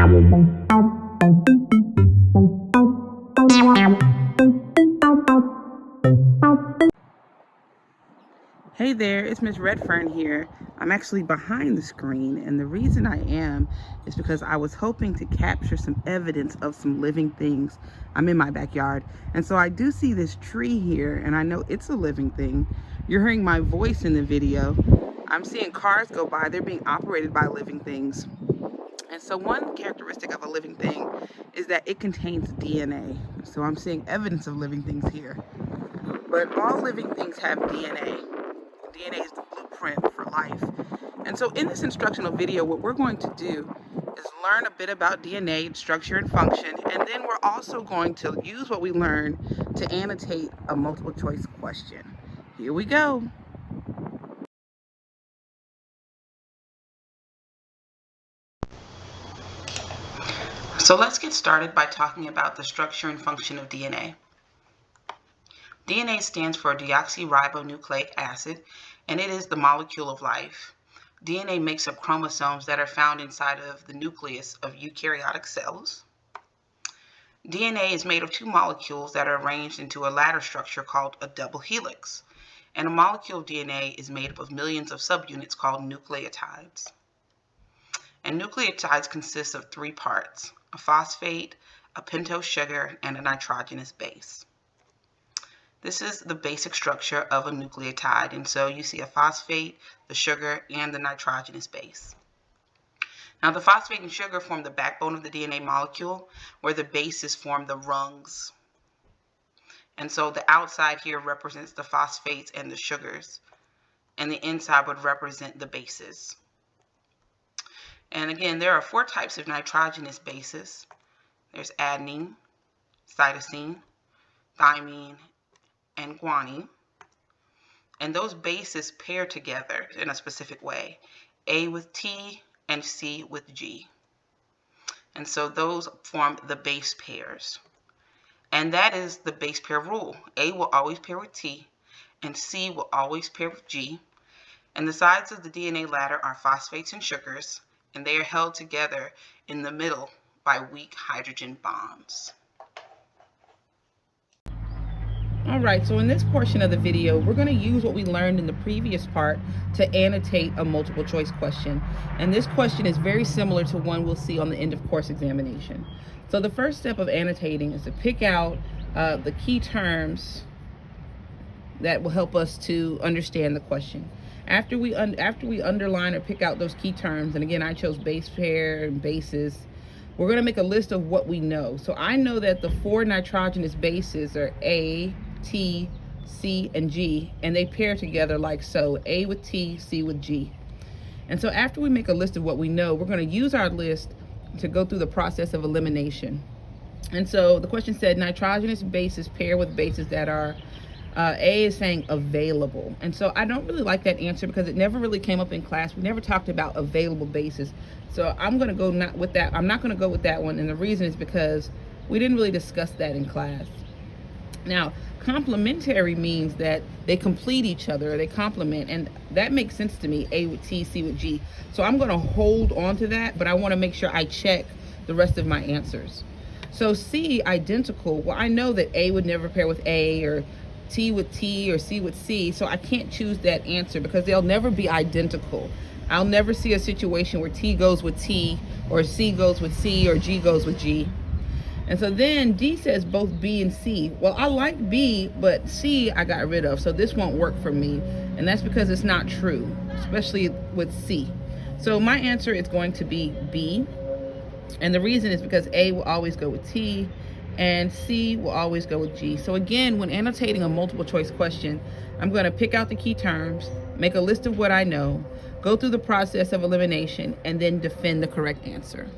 Hey there, it's Miss Redfern here. I'm actually behind the screen, and the reason I am is because I was hoping to capture some evidence of some living things. I'm in my backyard, and so I do see this tree here, and I know it's a living thing. You're hearing my voice in the video. I'm seeing cars go by. They're being operated by living things. And so one characteristic of a living thing is that it contains DNA. So I'm seeing evidence of living things here. But all living things have DNA. DNA is the blueprint for life. And so in this instructional video, what we're going to do is learn a bit about DNA, structure and function, and then we're also going to use what we learn to annotate a multiple choice question. Here we go. So let's get started by talking about the structure and function of DNA. DNA stands for deoxyribonucleic acid, and it is the molecule of life. DNA makes up chromosomes that are found inside of the nucleus of eukaryotic cells. DNA is made of two molecules that are arranged into a ladder structure called a double helix. And a molecule of DNA is made up of millions of subunits called nucleotides. And nucleotides consist of three parts: a phosphate, a pentose sugar, and a nitrogenous base. This is the basic structure of a nucleotide, and so you see a phosphate, the sugar, and the nitrogenous base. Now the phosphate and sugar form the backbone of the DNA molecule, where the bases form the rungs. And so the outside here represents the phosphates and the sugars, and the inside would represent the bases. And again, there are four types of nitrogenous bases. There's adenine, cytosine, thymine, and guanine. And those bases pair together in a specific way, A with T and C with G. And so those form the base pairs. And that is the base pair rule. A will always pair with T, and C will always pair with G. And the sides of the DNA ladder are phosphates and sugars, and they are held together in the middle by weak hydrogen bonds. All right, so in this portion of the video, we're going to use what we learned in the previous part to annotate a multiple choice question. And this question is very similar to one we'll see on the end of course examination. So the first step of annotating is to pick out the key terms that will help us to understand the question. After we underline or pick out those key terms, and again, I chose base pair and bases, we're going to make a list of what we know. So I know that the four nitrogenous bases are A, T, C, and G, and they pair together like so: A with T, C with G. And so after we make a list of what we know, we're going to use our list to go through the process of elimination. And so the question said nitrogenous bases pair with bases that are A is saying available. And so I don't really like that answer because it never really came up in class. We never talked about available bases. So I'm going to go not with that. I'm not going to go with that one. And the reason is because we didn't really discuss that in class. Now, complementary means that they complete each other, or they complement, and that makes sense to me, A with T, C with G. So I'm going to hold on to that, but I want to make sure I check the rest of my answers. So C, identical. Well, I know that A would never pair with A, or T with T, or C with C, so I can't choose that answer because they'll never be identical. I'll never see a situation where T goes with T, or C goes with C, or G goes with G. And so then D says both B and C. Well, I like B, but C I got rid of, so this won't work for me. And that's because it's not true, especially with C. So my answer is going to be B. And the reason is because A will always go with T, and C will always go with G. So again, when annotating a multiple choice question, I'm going to pick out the key terms, make a list of what I know, go through the process of elimination, and then defend the correct answer.